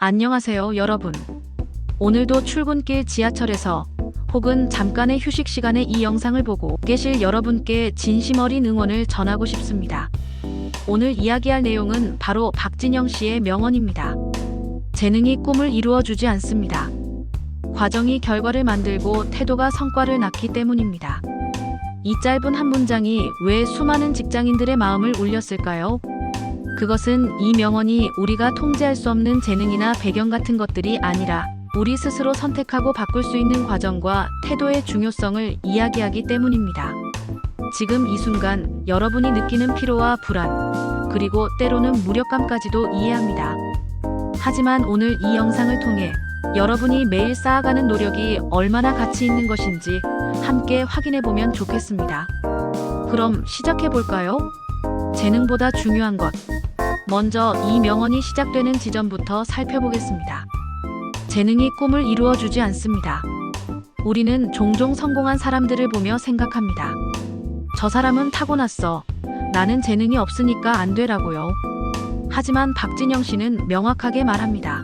안녕하세요, 여러분. 오늘도 출근길 지하철에서 혹은 잠깐의 휴식 시간에 이 영상을 보고 계실 여러분께 진심 어린 응원을 전하고 싶습니다. 오늘 이야기할 내용은 바로 박진영 씨의 명언입니다. 재능이 꿈을 이루어주지 않습니다. 과정이 결과를 만들고 태도가 성과를 낳기 때문입니다. 이 짧은 한 문장이 왜 수많은 직장인들의 마음을 울렸을까요? 그것은 이 명언이 우리가 통제할 수 없는 재능이나 배경 같은 것들이 아니라 우리 스스로 선택하고 바꿀 수 있는 과정과 태도의 중요성을 이야기하기 때문입니다. 지금 이 순간 여러분이 느끼는 피로와 불안, 그리고 때로는 무력감까지도 이해합니다. 하지만 오늘 이 영상을 통해 여러분이 매일 쌓아가는 노력이 얼마나 가치 있는 것인지 함께 확인해 보면 좋겠습니다. 그럼 시작해 볼까요? 재능보다 중요한 것. 먼저 이 명언이 시작되는 지점부터 살펴보겠습니다. 재능이 꿈을 이루어주지 않습니다. 우리는 종종 성공한 사람들을 보며 생각합니다. 저 사람은 타고났어. 나는 재능이 없으니까 안 되라고요. 하지만 박진영 씨는 명확하게 말합니다.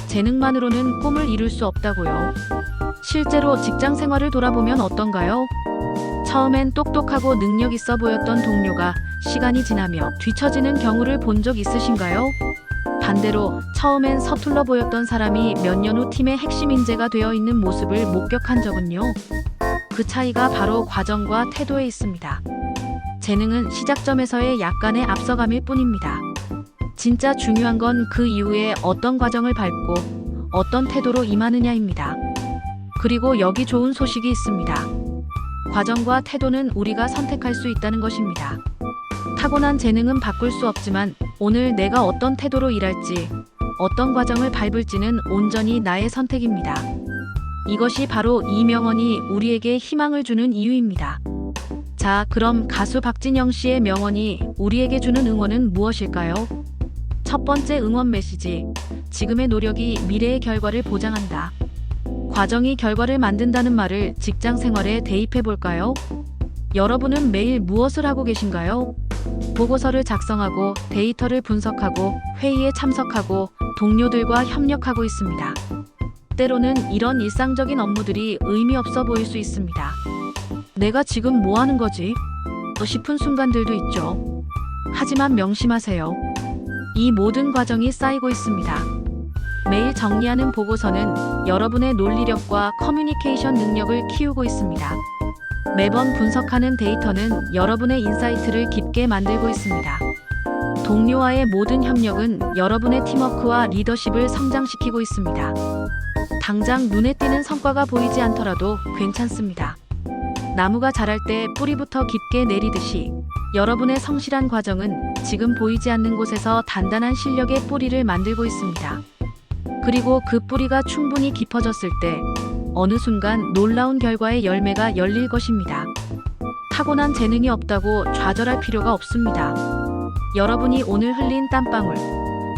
재능만으로는 꿈을 이룰 수 없다고요. 실제로 직장 생활을 돌아보면 어떤가요? 처음엔 똑똑하고 능력 있어 보였던 동료가 시간이 지나며 뒤처지는 경우를 본 적 있으신가요? 반대로 처음엔 서툴러 보였던 사람이 몇 년 후 팀의 핵심 인재가 되어 있는 모습을 목격한 적은요? 그 차이가 바로 과정과 태도에 있습니다. 재능은 시작점에서의 약간의 앞서감일 뿐입니다. 진짜 중요한 건 그 이후에 어떤 과정을 밟고 어떤 태도로 임하느냐입니다. 그리고 여기 좋은 소식이 있습니다. 과정과 태도는 우리가 선택할 수 있다는 것입니다. 타고난 재능은 바꿀 수 없지만 오늘 내가 어떤 태도로 일할지, 어떤 과정을 밟을지는 온전히 나의 선택입니다. 이것이 바로 이 명언이 우리에게 희망을 주는 이유입니다. 자, 그럼 가수 박진영 씨의 명언이 우리에게 주는 응원은 무엇일까요? 첫 번째 응원 메시지. 지금의 노력이 미래의 결과를 보장한다. 과정이 결과를 만든다는 말을 직장 생활에 대입해 볼까요? 여러분은 매일 무엇을 하고 계신가요? 보고서를 작성하고 데이터를 분석하고 회의에 참석하고 동료들과 협력하고 있습니다. 때로는 이런 일상적인 업무들이 의미 없어 보일 수 있습니다. 내가 지금 뭐 하는 거지? 싶은 순간들도 있죠. 하지만 명심하세요. 이 모든 과정이 쌓이고 있습니다. 매일 정리하는 보고서는 여러분의 논리력과 커뮤니케이션 능력을 키우고 있습니다. 매번 분석하는 데이터는 여러분의 인사이트를 깊게 만들고 있습니다. 동료와의 모든 협력은 여러분의 팀워크와 리더십을 성장시키고 있습니다. 당장 눈에 띄는 성과가 보이지 않더라도 괜찮습니다. 나무가 자랄 때 뿌리부터 깊게 내리듯이 여러분의 성실한 과정은 지금 보이지 않는 곳에서 단단한 실력의 뿌리를 만들고 있습니다. 그리고 그 뿌리가 충분히 깊어졌을 때 어느 순간 놀라운 결과의 열매가 열릴 것입니다. 타고난 재능이 없다고 좌절할 필요가 없습니다. 여러분이 오늘 흘린 땀방울,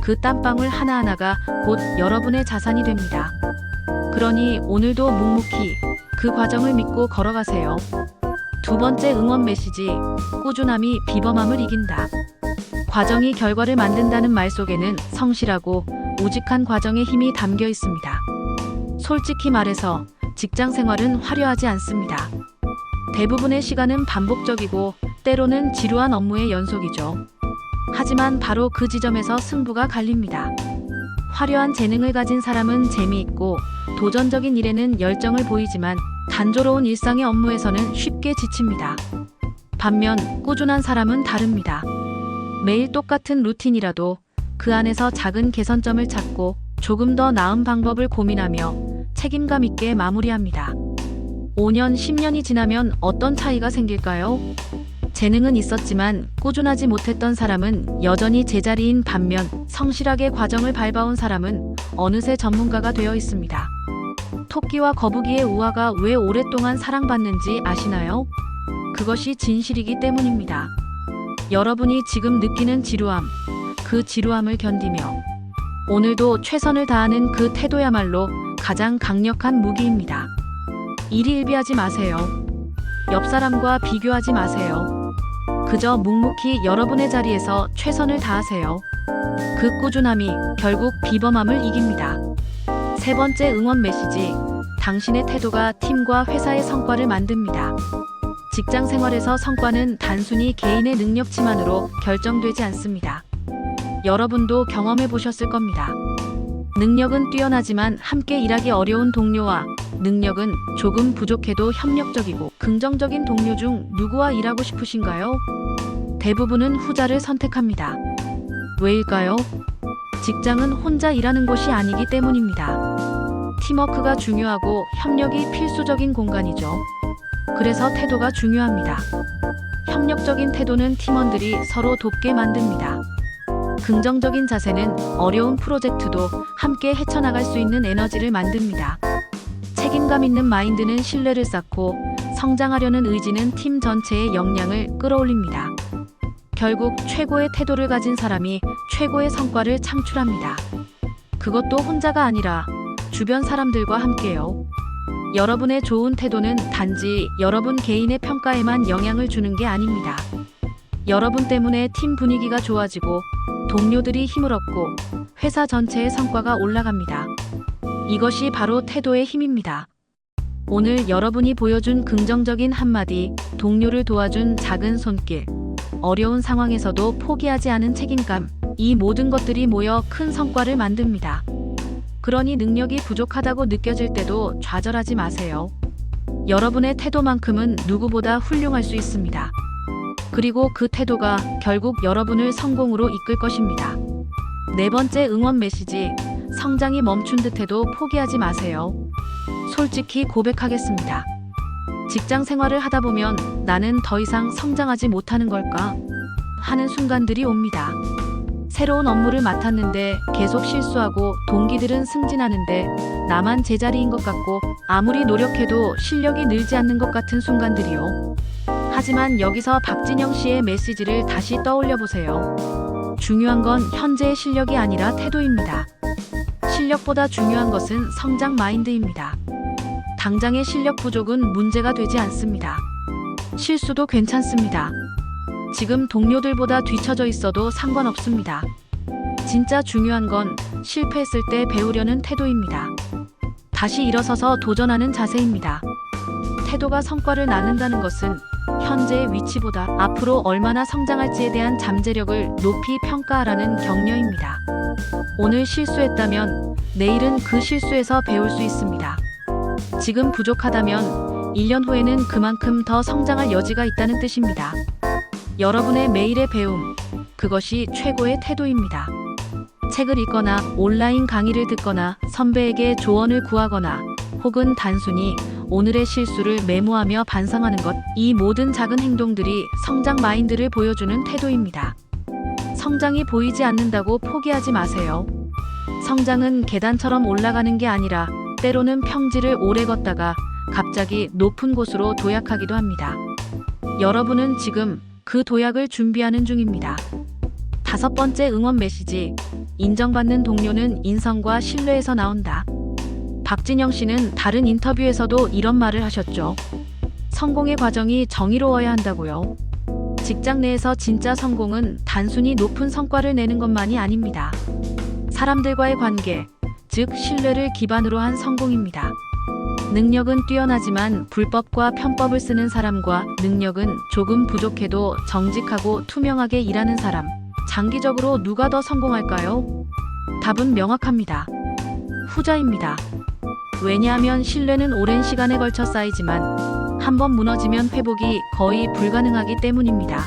그 땀방울 하나하나가 곧 여러분의 자산이 됩니다. 그러니 오늘도 묵묵히 그 과정을 믿고 걸어가세요. 두 번째 응원 메시지. 꾸준함이 비범함을 이긴다. 과정이 결과를 만든다는 말 속에는 성실하고 우직한 과정의 힘이 담겨 있습니다. 솔직히 말해서 직장 생활은 화려하지 않습니다. 대부분의 시간은 반복적이고 때로는 지루한 업무의 연속이죠. 하지만 바로 그 지점에서 승부가 갈립니다. 화려한 재능을 가진 사람은 재미있고 도전적인 일에는 열정을 보이지만 단조로운 일상의 업무에서는 쉽게 지칩니다. 반면 꾸준한 사람은 다릅니다. 매일 똑같은 루틴이라도 그 안에서 작은 개선점을 찾고 조금 더 나은 방법을 고민하며 책임감 있게 마무리합니다. 5년, 10년이 지나면 어떤 차이가 생길까요? 재능은 있었지만 꾸준하지 못했던 사람은 여전히 제자리인 반면 성실하게 과정을 밟아온 사람은 어느새 전문가가 되어 있습니다. 토끼와 거북이의 우화가 왜 오랫동안 사랑받는지 아시나요? 그것이 진실이기 때문입니다. 여러분이 지금 느끼는 지루함, 그 지루함을 견디며 오늘도 최선을 다하는 그 태도야말로 가장 강력한 무기입니다. 일희일비하지 마세요. 옆 사람과 비교하지 마세요. 그저 묵묵히 여러분의 자리에서 최선을 다하세요. 그 꾸준함이 결국 비범함을 이깁니다. 세 번째 응원 메시지. 당신의 태도가 팀과 회사의 성과를 만듭니다. 직장 생활에서 성과는 단순히 개인의 능력치만으로 결정되지 않습니다. 여러분도 경험해 보셨을 겁니다. 능력은 뛰어나지만 함께 일하기 어려운 동료와 능력은 조금 부족해도 협력적이고 긍정적인 동료 중 누구와 일하고 싶으신가요? 대부분은 후자를 선택합니다. 왜일까요? 직장은 혼자 일하는 곳이 아니기 때문입니다. 팀워크가 중요하고 협력이 필수적인 공간이죠. 그래서 태도가 중요합니다. 협력적인 태도는 팀원들이 서로 돕게 만듭니다. 긍정적인 자세는 어려운 프로젝트도 함께 헤쳐나갈 수 있는 에너지를 만듭니다. 책임감 있는 마인드는 신뢰를 쌓고 성장하려는 의지는 팀 전체의 역량을 끌어올립니다. 결국 최고의 태도를 가진 사람이 최고의 성과를 창출합니다. 그것도 혼자가 아니라 주변 사람들과 함께요. 여러분의 좋은 태도는 단지 여러분 개인의 평가에만 영향을 주는 게 아닙니다. 여러분 때문에 팀 분위기가 좋아지고 동료들이 힘을 얻고 회사 전체의 성과가 올라갑니다. 이것이 바로 태도의 힘입니다. 오늘 여러분이 보여준 긍정적인 한마디, 동료를 도와준 작은 손길, 어려운 상황에서도 포기하지 않은 책임감, 이 모든 것들이 모여 큰 성과를 만듭니다. 그러니 능력이 부족하다고 느껴질 때도 좌절하지 마세요. 여러분의 태도만큼은 누구보다 훌륭할 수 있습니다. 그리고 그 태도가 결국 여러분을 성공으로 이끌 것입니다. 네 번째 응원 메시지. 성장이 멈춘 듯해도 포기하지 마세요. 솔직히 고백하겠습니다. 직장 생활을 하다 보면 나는 더 이상 성장하지 못하는 걸까? 하는 순간들이 옵니다. 새로운 업무를 맡았는데 계속 실수하고 동기들은 승진하는데 나만 제자리인 것 같고 아무리 노력해도 실력이 늘지 않는 것 같은 순간들이요. 하지만 여기서 박진영 씨의 메시지를 다시 떠올려 보세요. 중요한 건 현재의 실력이 아니라 태도입니다. 실력보다 중요한 것은 성장 마인드입니다. 당장의 실력 부족은 문제가 되지 않습니다. 실수도 괜찮습니다. 지금 동료들보다 뒤처져 있어도 상관없습니다. 진짜 중요한 건 실패했을 때 배우려는 태도입니다. 다시 일어서서 도전하는 자세입니다. 태도가 성과를 낳는다는 것은 현재의 위치보다 앞으로 얼마나 성장할지에 대한 잠재력을 높이 평가하라는 격려입니다. 오늘 실수했다면 내일은 그 실수에서 배울 수 있습니다. 지금 부족하다면 1년 후에는 그만큼 더 성장할 여지가 있다는 뜻입니다. 여러분의 매일의 배움, 그것이 최고의 태도입니다. 책을 읽거나 온라인 강의를 듣거나 선배에게 조언을 구하거나 혹은 단순히 오늘의 실수를 메모하며 반성하는 것, 이 모든 작은 행동들이 성장 마인드를 보여주는 태도입니다. 성장이 보이지 않는다고 포기하지 마세요. 성장은 계단처럼 올라가는 게 아니라 때로는 평지를 오래 걷다가 갑자기 높은 곳으로 도약하기도 합니다. 여러분은 지금 그 도약을 준비하는 중입니다. 다섯 번째 응원 메시지. 인정받는 동료는 인성과 신뢰에서 나온다. 박진영 씨는 다른 인터뷰에서도 이런 말을 하셨죠. 성공의 과정이 정의로워야 한다고요. 직장 내에서 진짜 성공은 단순히 높은 성과를 내는 것만이 아닙니다. 사람들과의 관계, 즉 신뢰를 기반으로 한 성공입니다. 능력은 뛰어나지만 불법과 편법을 쓰는 사람과 능력은 조금 부족해도 정직하고 투명하게 일하는 사람, 장기적으로 누가 더 성공할까요? 답은 명확합니다. 후자입니다. 왜냐하면 신뢰는 오랜 시간에 걸쳐 쌓이지만 한번 무너지면 회복이 거의 불가능하기 때문입니다.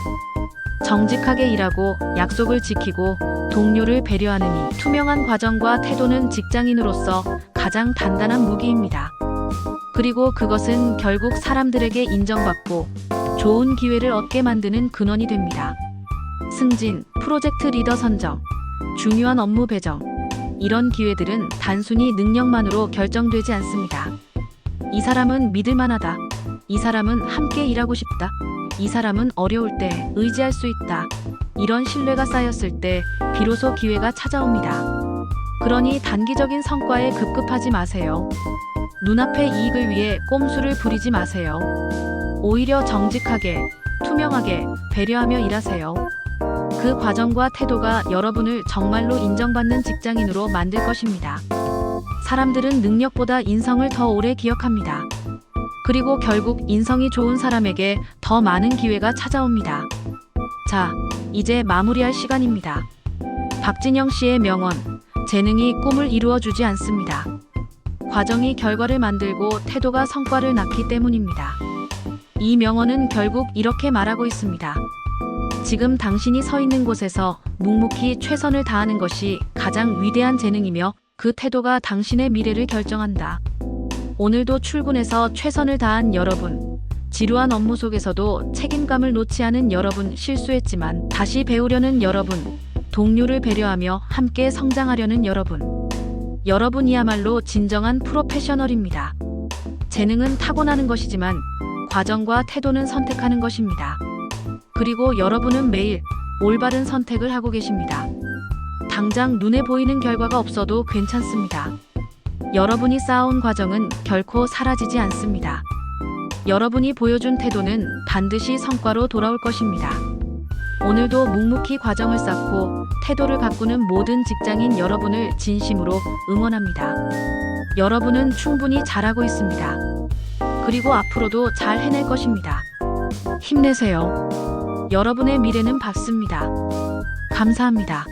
정직하게 일하고 약속을 지키고 동료를 배려하느니 투명한 과정과 태도는 직장인으로서 가장 단단한 무기입니다. 그리고 그것은 결국 사람들에게 인정받고 좋은 기회를 얻게 만드는 근원이 됩니다. 승진, 프로젝트 리더 선정, 중요한 업무 배정, 이런 기회들은 단순히 능력만으로 결정되지 않습니다. 이 사람은 믿을만하다. 이 사람은 함께 일하고 싶다. 이 사람은 어려울 때 의지할 수 있다. 이런 신뢰가 쌓였을 때 비로소 기회가 찾아옵니다. 그러니 단기적인 성과에 급급하지 마세요. 눈앞의 이익을 위해 꼼수를 부리지 마세요. 오히려 정직하게, 투명하게, 배려하며 일하세요. 그 과정과 태도가 여러분을 정말로 인정받는 직장인으로 만들 것입니다. 사람들은 능력보다 인성을 더 오래 기억합니다. 그리고 결국 인성이 좋은 사람에게 더 많은 기회가 찾아옵니다. 자, 이제 마무리할 시간입니다. 박진영 씨의 명언, 재능이 꿈을 이루어주지 않습니다. 과정이 결과를 만들고 태도가 성과를 낳기 때문입니다. 이 명언은 결국 이렇게 말하고 있습니다. 지금 당신이 서 있는 곳에서 묵묵히 최선을 다하는 것이 가장 위대한 재능이며 그 태도가 당신의 미래를 결정한다. 오늘도 출근해서 최선을 다한 여러분, 지루한 업무 속에서도 책임감을 놓지 않은 여러분, 실수했지만 다시 배우려는 여러분, 동료를 배려하며 함께 성장하려는 여러분. 여러분이야말로 진정한 프로페셔널입니다. 재능은 타고나는 것이지만 과정과 태도는 선택하는 것입니다. 그리고 여러분은 매일 올바른 선택을 하고 계십니다. 당장 눈에 보이는 결과가 없어도 괜찮습니다. 여러분이 쌓아온 과정은 결코 사라지지 않습니다. 여러분이 보여준 태도는 반드시 성과로 돌아올 것입니다. 오늘도 묵묵히 과정을 쌓고 태도를 가꾸는 모든 직장인 여러분을 진심으로 응원합니다. 여러분은 충분히 잘하고 있습니다. 그리고 앞으로도 잘 해낼 것입니다. 힘내세요. 여러분의 미래는 밝습니다. 감사합니다.